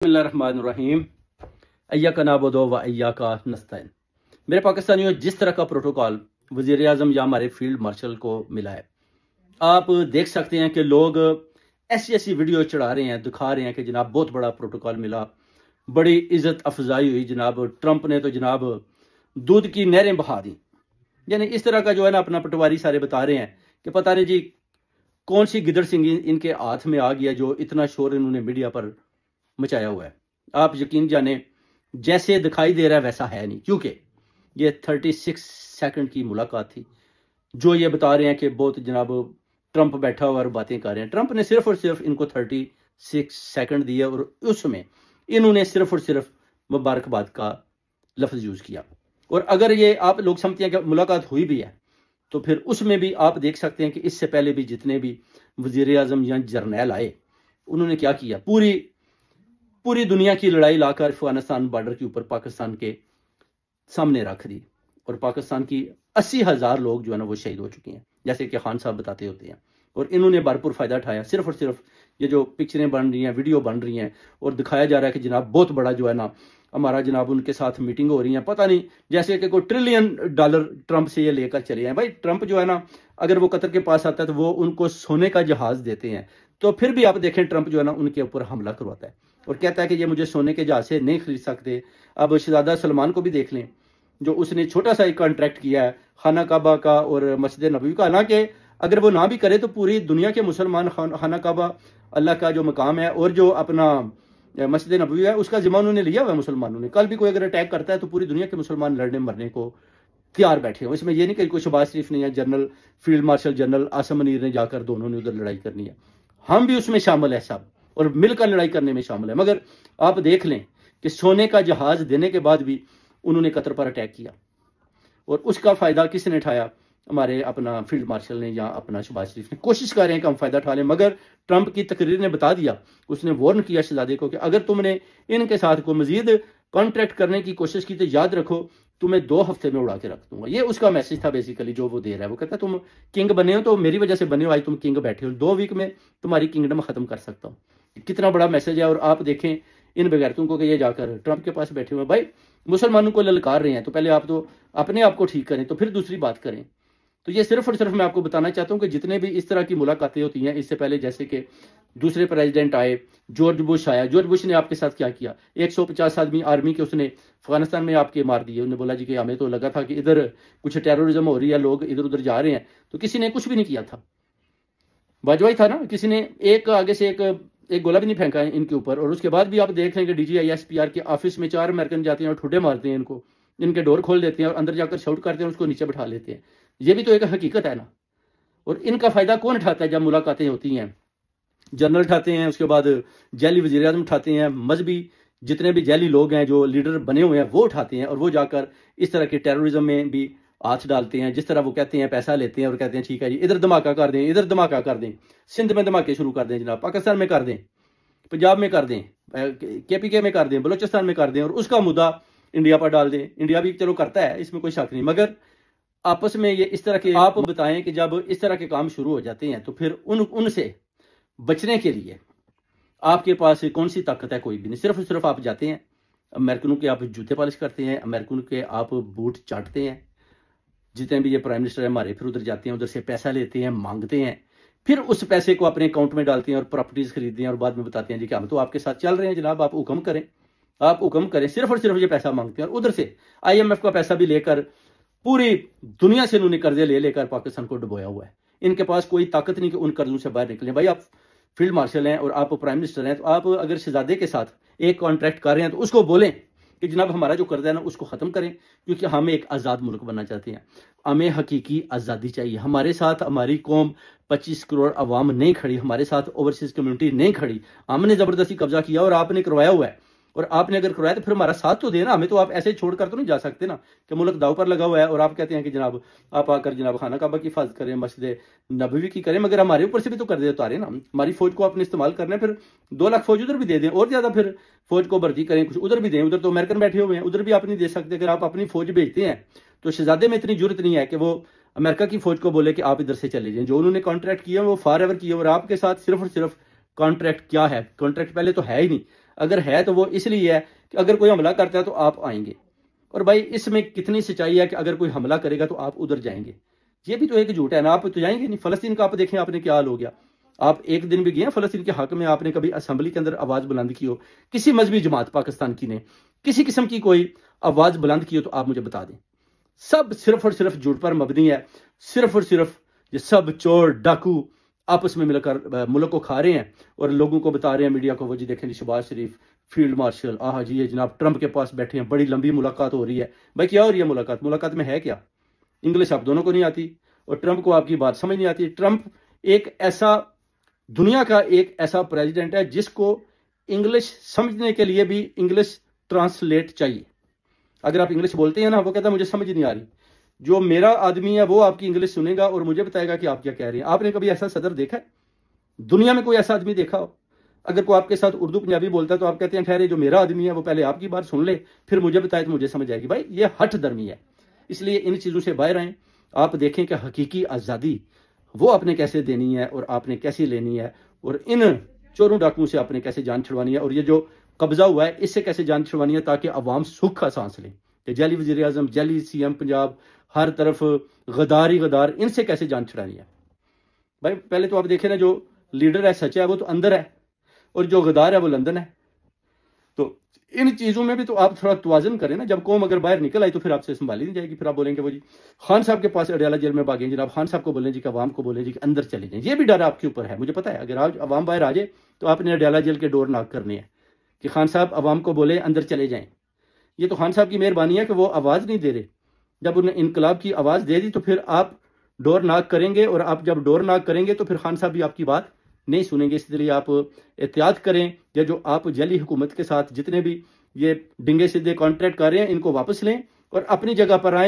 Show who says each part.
Speaker 1: बिस्मिल्लाहिर्रहमानिर्रहीम। अय्याका नअबुदु व अय्याका नस्तईन। मेरे पाकिस्तानियों, जिस तरह का प्रोटोकॉल वज़ीर आज़म या हमारे फील्ड मार्शल को मिला है, आप देख सकते हैं कि लोग ऐसी ऐसी वीडियो चढ़ा रहे हैं, दिखा रहे हैं कि जनाब बहुत बड़ा प्रोटोकॉल मिला, बड़ी इज्जत अफजाई हुई, जनाब ट्रंप ने तो जनाब दूध की नहरें बहा दी। यानी इस तरह का जो है ना अपना पटवारी सारे बता रहे हैं कि पता नहीं जी कौन सी गिदड़ सिंगी इनके हाथ में आ गया जो इतना शोर इन्होंने मीडिया पर मचाया हुआ है। आप यकीन जाने जैसे दिखाई दे रहा है वैसा है नहीं, क्योंकि ये 36 सेकंड की मुलाकात थी। जो ये बता रहे हैं कि बहुत जनाब ट्रंप बैठा हुआ और बातें कर रहे हैं, ट्रंप ने सिर्फ और सिर्फ इनको 36 सेकंड दिए और उसमें इन्होंने सिर्फ और सिर्फ मुबारकबाद का लफ्ज यूज किया। और अगर ये आप लोग समझते हैं कि मुलाकात हुई भी है, तो फिर उसमें भी आप देख सकते हैं कि इससे पहले भी जितने भी वजीर आजम या जर्नैल आए, उन्होंने क्या किया, पूरी दुनिया की लड़ाई लाकर अफगानिस्तान बॉर्डर के ऊपर पाकिस्तान के सामने रख दी। और पाकिस्तान की 80,000 लोग जो है ना वो शहीद हो चुके हैं, जैसे कि खान साहब बताते होते हैं। और इन्होंने भरपूर फायदा उठाया। सिर्फ और सिर्फ ये जो पिक्चरें बन रही हैं, वीडियो बन रही हैं और दिखाया जा रहा है कि जनाब बहुत बड़ा जो है ना हमारा जनाब उनके साथ मीटिंग हो रही है, पता नहीं जैसे कि कोई $1 ट्रिलियन ट्रंप से ये लेकर चले हैं। भाई ट्रंप जो है ना, अगर वो कतर के पास आता है तो वो उनको सोने का जहाज देते हैं, तो फिर भी आप देखें ट्रंप जो है ना उनके ऊपर हमला करवाता है और कहता है कि ये मुझे सोने के जहाज से नहीं खरीद सकते। अब शहजादा सलमान को भी देख लें, जो उसने छोटा सा एक कॉन्ट्रैक्ट किया है खाना काबा का और मस्जिद नबवी का। हालांकि अगर वो ना भी करे तो पूरी दुनिया के मुसलमान खाना काबा अल्लाह का जो मकाम है और जो अपना मस्जिद नबवी है उसका जिम्मा उन्होंने लिया हुआ है मुसलमानों ने। कल भी कोई अगर अटैक करता है तो पूरी दुनिया के मुसलमान लड़ने मरने को तैयार बैठे हो। इसमें यह नहीं कि कोई शहबाज शरीफ ने या general field marshal general Asim Munir ने जाकर दोनों ने उधर लड़ाई करनी है। हम भी उसमें शामिल है सब, और मिलकर लड़ाई करने में शामिल है। मगर आप देख लें कि सोने का जहाज देने के बाद भी उन्होंने कतर पर अटैक किया और उसका फायदा किसने उठाया? हमारे अपना फील्ड मार्शल ने या अपना शहबाज शरीफ ने। कोशिश कर रहे हैं कि हम फायदा उठा लें, मगर ट्रंप की तकरीर ने बता दिया, उसने वार्न किया शहजादे को कि अगर तुमने इनके साथ को मजीद कॉन्ट्रैक्ट करने की कोशिश की तो याद रखो तुम्हें 2 हफ्ते में उड़ा के रख दूंगा। ये उसका मैसेज था बेसिकली जो वो दे रहा है। वो कहता है तुम किंग बने हो तो मेरी वजह से बने हो, आज तुम किंग बैठे हो, 2 वीक में तुम्हारी किंगडम खत्म कर सकता हूँ। कितना बड़ा मैसेज है। और आप देखें इन बेगैरतों को कि ये जाकर ट्रंप के पास बैठे हुए भाई मुसलमानों को ललकार रहे हैं, तो पहले आप तो अपने आप को ठीक करें तो फिर दूसरी बात करें। तो ये सिर्फ और सिर्फ मैं आपको बताना चाहता हूं कि जितने भी इस तरह की मुलाकातें होती हैं, इससे पहले जैसे कि दूसरे प्रेसिडेंट आए, जॉर्ज बुश आया, जॉर्ज बुश ने आपके साथ क्या किया, 150 आदमी आर्मी के उसने अफगानिस्तान में आपके मार दिए। उन्होंने बोला जी कि हमें तो लगा था कि इधर कुछ टेररिज्म हो रही है, लोग इधर उधर जा रहे हैं, तो किसी ने कुछ भी नहीं किया था। वाजवाई था ना, किसी ने एक आगे से एक गोला भी नहीं फेंका है इनके ऊपर। और उसके बाद भी आप देख रहे हैं कि DGISPR के ऑफिस में 4 अमेरिकन जाते हैं और ठुड्डे मारते हैं इनको, इनके डोर खोल देते हैं और अंदर जाकर शाउट करते हैं, उसको नीचे बैठा लेते हैं। ये भी तो एक हकीकत है ना। और इनका फायदा कौन उठाता है? जब मुलाकातें होती हैं जनरल उठाते हैं, उसके बाद जैली वजीर आजम उठाते हैं, मजहबी जितने भी जैली लोग हैं जो लीडर बने हुए हैं वो उठाते हैं और वो जाकर इस तरह के टेररिज्म में भी हाथ डालते हैं। जिस तरह वो कहते हैं पैसा लेते हैं और कहते हैं ठीक है जी इधर धमाका कर दें, इधर धमाका कर दें, सिंध में धमाके शुरू कर दें जनाब, पाकिस्तान में कर दें, पंजाब में कर दें, KPK में कर दें, बलोचिस्तान में कर दें और उसका मुद्दा इंडिया पर डाल दें। इंडिया भी चलो करता है, इसमें कोई शक नहीं, मगर आपस में ये इस तरह के आप बताएं कि जब इस तरह के काम शुरू हो जाते हैं तो फिर उनसे बचने के लिए आपके पास कौन सी ताकत है? कोई भी नहीं। सिर्फ आप जाते हैं अमेरिकनों के, आप जूते पॉलिश करते हैं, अमेरिकनों के आप बूट चाटते हैं, जितने भी ये प्राइम मिनिस्टर है हमारे, फिर उधर जाते हैं, उधर से पैसा लेते हैं, मांगते हैं, फिर उस पैसे को अपने अकाउंट में डालते हैं और प्रॉपर्टीज खरीदते हैं और बाद में बताते हैं जी कि हम तो आपके साथ चल रहे हैं जनाब, आप हुक्म करें, आप हुक्म करें। सिर्फ और सिर्फ ये पैसा मांगते हैं और उधर से IMF का पैसा भी लेकर पूरी दुनिया से उन्होंने कर्जे लेकर पाकिस्तान को डुबोया हुआ है। इनके पास कोई ताकत नहीं कि उन कर्जों से बाहर निकले। भाई आप फील्ड मार्शल हैं और आप प्राइम मिनिस्टर हैं, तो आप अगर शहजादे के साथ एक कॉन्ट्रैक्ट कर रहे हैं तो उसको बोलें कि जनाब हमारा जो कर्जा है ना उसको खत्म करें, क्योंकि हम एक आज़ाद मुल्क बनना चाहते हैं, हमें हकीकी आज़ादी चाहिए। हमारे साथ हमारी कौम 25 करोड़ अवाम नहीं खड़ी, हमारे साथ ओवरसीज कम्युनिटी नहीं खड़ी। हमने ज़बरदस्ती कब्जा किया और आपने करवाया हुआ है, और आपने अगर करवाया तो फिर हमारा साथ तो देना। हमें तो आप ऐसे छोड़कर तो नहीं जा सकते ना कि मुल्क दाव पर लगा हुआ है और आप कहते हैं कि जनाब आप आकर जनाब खाना काबा की हिफाजत करें, मस्जिद नबवी की करें, मगर हमारे ऊपर से भी तो कर दे उतारे ना। हमारी फौज को आपने इस्तेमाल करना है, फिर 2 लाख फौज उधर भी दे दें और ज्यादा फिर फौज को भर्ती करें, कुछ उधर भी दें। उधर तो अमेरिकन बैठे हुए हैं, उधर भी आप नहीं दे सकते। अगर आप अपनी फौज भेजते हैं तो शहजादे में इतनी जरूरत नहीं है कि वो अमेरिका की फौज को बोले कि आप इधर से चले जाएं। जो उन्होंने कॉन्ट्रैक्ट किया वो फॉर एवर किया और आपके साथ सिर्फ और सिर्फ कॉन्ट्रैक्ट क्या है? कॉन्ट्रैक्ट पहले तो है ही नहीं। अगर है तो वो इसलिए है कि अगर कोई हमला करता है तो आप आएंगे। और भाई इसमें कितनी सच्चाई है कि अगर कोई हमला करेगा तो आप उधर जाएंगे? ये भी तो एक झूठ है ना, आप तो जाएंगे नहीं। फलस्तीन का आप देखें आपने क्या हाल हो गया। आप एक दिन भी गए फलस्तीन के हक में? आपने कभी असेंबली के अंदर आवाज बुलंद की हो, किसी मजहबी जमात पाकिस्तान की ने किसी किस्म की कोई आवाज बुलंद की हो तो आप मुझे बता दें। सब सिर्फ और सिर्फ झूठ पर मबनी है। सिर्फ और सिर्फ ये सब चोर डाकू आपस में मिलकर मुल्क को खा रहे हैं और लोगों को बता रहे हैं, मीडिया को, वो जी देखें जी शहबाज शरीफ फील्ड मार्शल, आह जी ये जनाब ट्रंप के पास बैठे हैं, बड़ी लंबी मुलाकात हो रही है। भाई क्या हो रही है मुलाकात? मुलाकात में है क्या? इंग्लिश आप दोनों को नहीं आती और ट्रंप को आपकी बात समझ नहीं आती। ट्रंप एक ऐसा दुनिया का एक ऐसा प्रेसिडेंट है जिसको इंग्लिश समझने के लिए भी इंग्लिश ट्रांसलेट चाहिए। अगर आप इंग्लिश बोलते हैं ना, वो कहता है मुझे समझ नहीं आ रही। जो मेरा आदमी है वो आपकी इंग्लिश सुनेगा और मुझे बताएगा कि आप क्या कह रहे हैं। आपने कभी ऐसा सदर देखा है? दुनिया में कोई ऐसा आदमी देखा हो? अगर कोई आपके साथ उर्दू पंजाबी बोलता है तो आप कहते हैं ठहरे, जो मेरा आदमी है वो पहले आपकी बात सुन ले फिर मुझे बताए तो मुझे समझ आएगी। भाई ये हठ धर्मी है, इसलिए इन चीज़ों से बाहर आएं। आप देखें कि हकीकी आज़ादी वो आपने कैसे देनी है और आपने कैसे लेनी है, और इन चोरों डाकुओं से आपने कैसे जान छुड़वानी है, और ये जो कब्जा हुआ है इससे कैसे जान छुड़वानी है ताकि अवाम सुख का सांस लें। कि जैली वजीर आजम, जैली सीएम पंजाब, हर तरफ गदार ही गदार, इनसे कैसे जान छुड़ानी है। भाई पहले तो आप देखें ना, जो लीडर है सच्चा है वो तो अंदर है और जो गदार है वो लंदन है। तो इन चीज़ों में भी तो आप थोड़ा तवाजन करें ना। जब कौम अगर बाहर निकल आई तो फिर आपसे संभाली नहीं जाएगी। फिर आप बोलेंगे वो जी खान साहब के पास अडयाला जेल में भागे, जनाब खान साहब को बोलें जी कि अवाम को बोलें जी कि अंदर चले जाएं। ये भी डर आपके ऊपर है, मुझे पता है। अगर आज अवाम बाहर आ जाए तो आपने अडयाला जेल के डोर नॉक करने हैं कि खान साहब अवाम को बोले अंदर चले जाएं। ये तो खान साहब की मेहरबानी है कि वो आवाज़ नहीं दे रहे। जब उन्हें इनकलाब की आवाज़ दे दी तो फिर आप डोर नॉक करेंगे, और आप जब डोर नॉक करेंगे तो फिर खान साहब भी आपकी बात नहीं सुनेंगे। इसलिए आप एहतियात करें। या जो आप जैली हुकूमत के साथ जितने भी ये डिंगे सीधे कॉन्ट्रैक्ट कर रहे हैं इनको वापस लें और अपनी जगह पर आएँ।